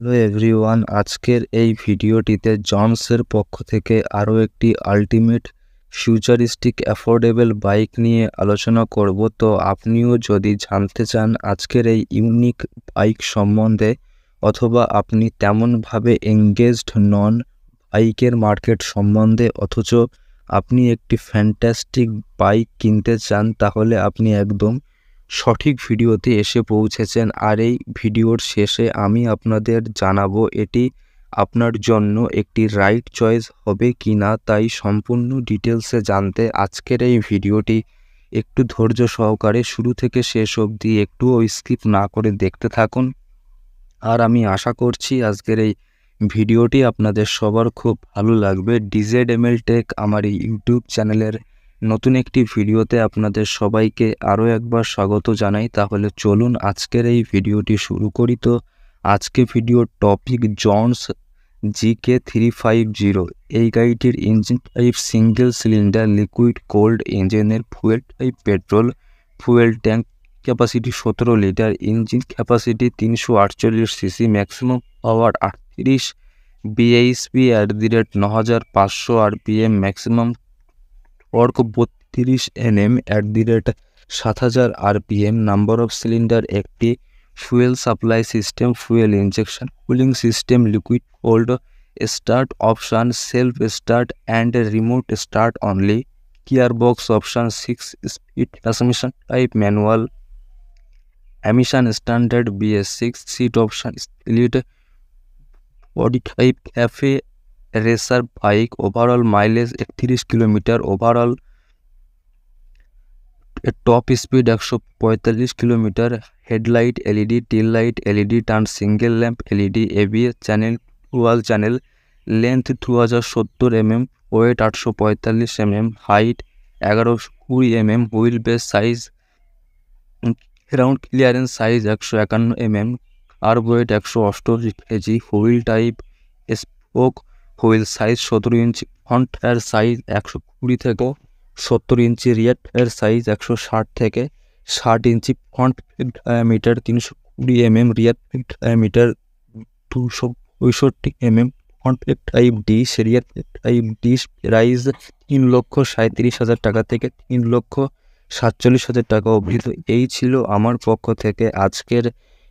Hello everyone, আজকের এই ভিডিওটিতে জন্সের পক্ষ থেকে আরও একটি আলটিমেট ফিউচারিস্টিক অ্যাফোর্ডেবল বাইক নিয়ে আলোচনা করব। তো আপনিও যদি জানতে চান আজকের এই ইউনিক বাইক সম্বন্ধে, অথবা আপনি তেমনভাবে এঙ্গেজড নন বাইকের মার্কেট সম্বন্ধে, অথচ আপনি একটি ফ্যান্টাস্টিক বাইক কিনতে চান, তাহলে আপনি একদম সঠিক ভিডিওতে এসে পৌঁছেছেন। আর এই ভিডিওর শেষে আমি আপনাদের জানাবো এটি আপনার জন্য একটি রাইট চয়েস হবে কি না। তাই সম্পূর্ণ ডিটেলসে জানতে আজকের এই ভিডিওটি একটু ধৈর্য সহকারে শুরু থেকে শেষ অবধি একটুও স্কিপ না করে দেখতে থাকুন। আর আমি আশা করছি আজকের এই ভিডিওটি আপনাদের সবার খুব ভালো লাগবে। DZML টেক আমার এই ইউটিউব চ্যানেলের নতুন একটি ভিডিওতে আপনাদের সবাইকে আরও একবার স্বাগত জানাই। তাহলে চলুন আজকের এই ভিডিওটি শুরু করি। তো আজকে ভিডিওর টপিক জন্স GK350। এই গাড়িটির engine type single cylinder liquid cold ইঞ্জিনের, fuel type petrol, fuel tank capacity 17 litre, engine capacity 348 CC, maximum power 38 bhp @9500 rpm, maximum torque 32 Nm @7000 rpm, number of cylinder একটি, fuel supply system, fuel injection cooling system, liquid cold start option, self start and remote start only, gearbox option, 6 speed transmission type manual, emission standard BS6, seat option split, body type cafe racer bike, overall mileage 31 kilometre, overall top speed 145 kilometre, headlight LED, tail light LED, turn single lamp LED, ABS channel, dual channel, length 2070 mm, weight 845 mm, height 1120 mm, wheel base size, ground clearance size 151 mm, kerb weight 188 kg, wheel type spoke wheel, size 17 inch, front tyre size 120 থেকে 70 ইঞ্চি, রিয়ার tyre size 160 থেকে 60 inch, front diameter 320 mm, rear diameter 265 mm, front type disc, rear type disc. Price 3,37,000 টাকা থেকে 3,47,000 টাকা অবধি। তো এই ছিল আমার পক্ষ থেকে আজকের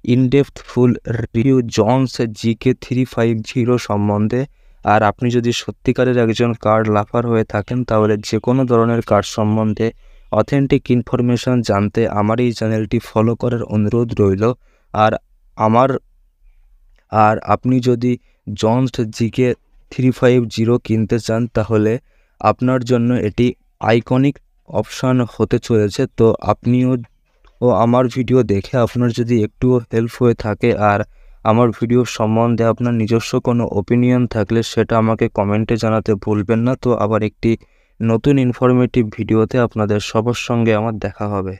ইনডেপথ ফুল রিভিউ জন্স GK350 সম্বন্ধে। আর আপনি যদি সত্যিকারের একজন কার লাভার হয়ে থাকেন, তাহলে যে কোনো ধরনের কার সম্বন্ধে অথেন্টিক ইনফরমেশান জানতে আমার এই চ্যানেলটি ফলো করার অনুরোধ রইল। আর আপনি যদি জন্স GK350 কিনতে চান, তাহলে আপনার জন্য এটি আইকনিক অপশান হতে চলেছে। তো আপনিও আমার ভিডিও দেখে আপনার যদি একটুও হেল্প হয়ে থাকে, আর আমার ভিডিও সম্বন্ধে আপনার নিজস্ব কোনো ওপিনিয়ন থাকলে সেটা আমাকে কমেন্টে জানাতে ভুলবেন না। তো আবার একটি নতুন ইনফরমেটিভ ভিডিওতে আপনাদের সবার সঙ্গে আমার দেখা হবে।